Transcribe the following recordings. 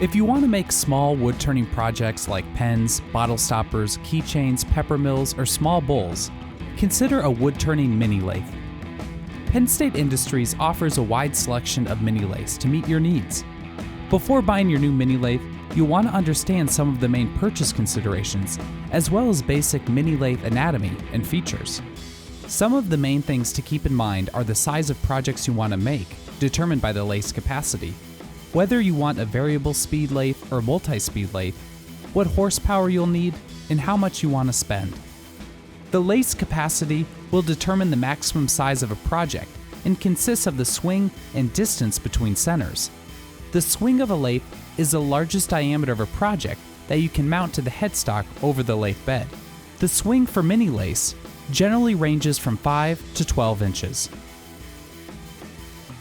If you want to make small wood turning projects like pens, bottle stoppers, keychains, peppermills, or small bowls, consider a wood turning mini lathe. Penn State Industries offers a wide selection of mini lathes to meet your needs. Before buying your new mini lathe, you'll want to understand some of the main purchase considerations, as well as basic mini lathe anatomy and features. Some of the main things to keep in mind are the size of projects you want to make, determined by the lathe's capacity, whether you want a variable speed lathe or multi-speed lathe, what horsepower you'll need, and how much you want to spend. The lathe's capacity will determine the maximum size of a project and consists of the swing and distance between centers. The swing of a lathe is the largest diameter of a project that you can mount to the headstock over the lathe bed. The swing for mini lathes generally ranges from 5 to 12 inches.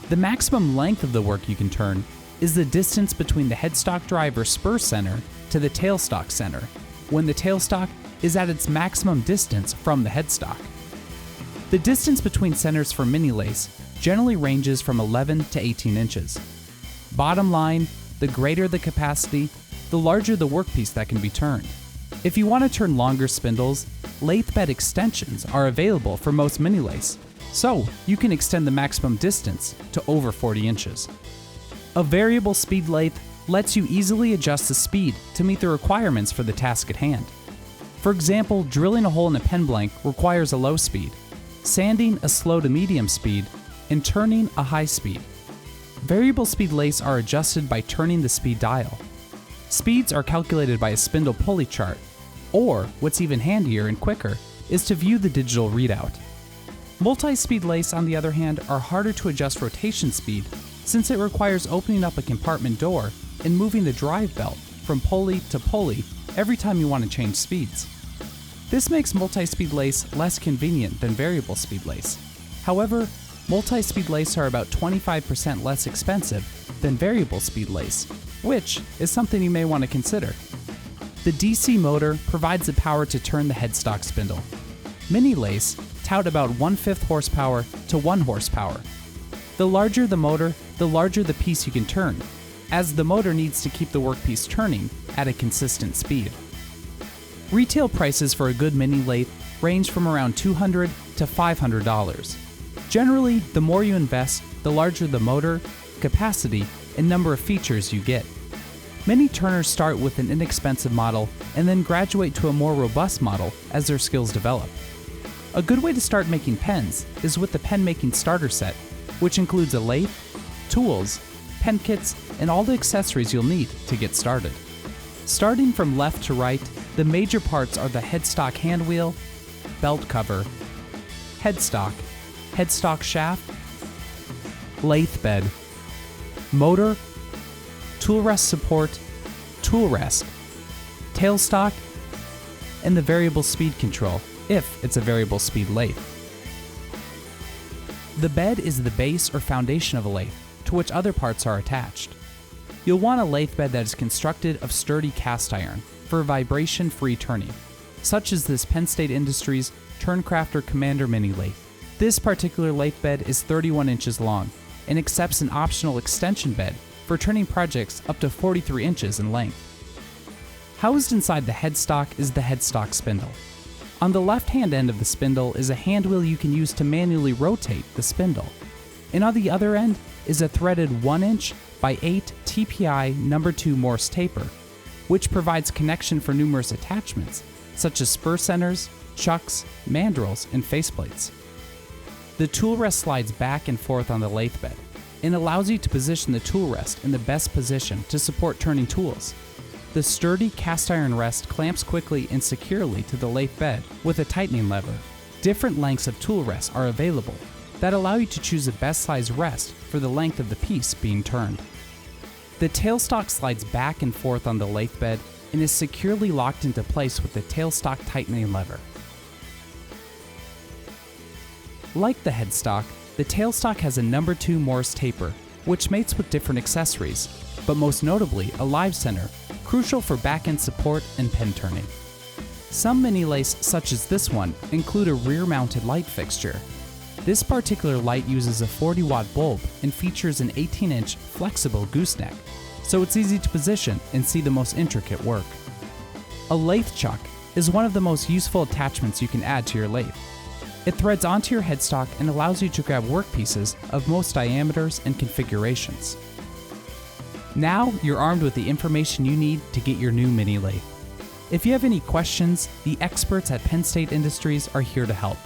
The maximum length of the work you can turn is the distance between the headstock driver spur center to the tailstock center, when the tailstock is at its maximum distance from the headstock. The distance between centers for mini lathes generally ranges from 11 to 18 inches. Bottom line, the greater the capacity, the larger the workpiece that can be turned. If you want to turn longer spindles, lathe bed extensions are available for most mini lathes, so you can extend the maximum distance to over 40 inches. A variable speed lathe lets you easily adjust the speed to meet the requirements for the task at hand. For example, drilling a hole in a pen blank requires a low speed, sanding a slow to medium speed, and turning a high speed. Variable speed lathes are adjusted by turning the speed dial. Speeds are calculated by a spindle pulley chart, or what's even handier and quicker is to view the digital readout. Multi-speed lathes, on the other hand, are harder to adjust rotation speed since it requires opening up a compartment door and moving the drive belt from pulley to pulley every time you want to change speeds. This makes multi-speed lathes less convenient than variable speed lathes. However, multi-speed lathes are about 25% less expensive than variable speed lathes, which is something you may want to consider. The DC motor provides the power to turn the headstock spindle. Mini lathes tout about 1/5 horsepower to 1 horsepower. The larger the motor, the larger the piece you can turn, as the motor needs to keep the workpiece turning at a consistent speed. Retail prices for a good mini lathe range from around $200 to $500. Generally, the more you invest, the larger the motor, capacity, and number of features you get. Many turners start with an inexpensive model and then graduate to a more robust model as their skills develop. A good way to start making pens is with the pen making starter set, which includes a lathe, tools, pen kits, and all the accessories you'll need to get started. Starting from left to right, the major parts are the headstock handwheel, belt cover, headstock, headstock shaft, lathe bed, motor, tool rest support, tool rest, tailstock, and the variable speed control, if it's a variable speed lathe. The bed is the base or foundation of a lathe, to which other parts are attached. You'll want a lathe bed that is constructed of sturdy cast iron for vibration-free turning, such as this Penn State Industries Turncrafter Commander Mini Lathe. This particular lathe bed is 31 inches long and accepts an optional extension bed for turning projects up to 43 inches in length. Housed inside the headstock is the headstock spindle. On the left-hand end of the spindle is a handwheel you can use to manually rotate the spindle. And on the other end is a threaded 1-inch by 8 TPI No. 2 Morse taper, which provides connection for numerous attachments, such as spur centers, chucks, mandrels, and faceplates. The tool rest slides back and forth on the lathe bed and allows you to position the tool rest in the best position to support turning tools. The sturdy cast iron rest clamps quickly and securely to the lathe bed with a tightening lever. Different lengths of tool rests are available that allow you to choose the best size rest for the length of the piece being turned. The tailstock slides back and forth on the lathe bed and is securely locked into place with the tailstock tightening lever. Like the headstock, the tailstock has a No. 2 Morse taper, which mates with different accessories, but most notably a live center, crucial for back-end support and pen turning. Some mini lathes, such as this one, include a rear-mounted light fixture. This particular light uses a 40-watt bulb and features an 18-inch flexible gooseneck, so it's easy to position and see the most intricate work. A lathe chuck is one of the most useful attachments you can add to your lathe. It threads onto your headstock and allows you to grab workpieces of most diameters and configurations. Now you're armed with the information you need to get your new mini lathe. If you have any questions, the experts at Penn State Industries are here to help.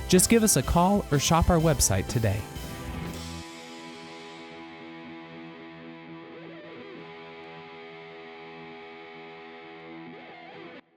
Just give us a call or shop our website today.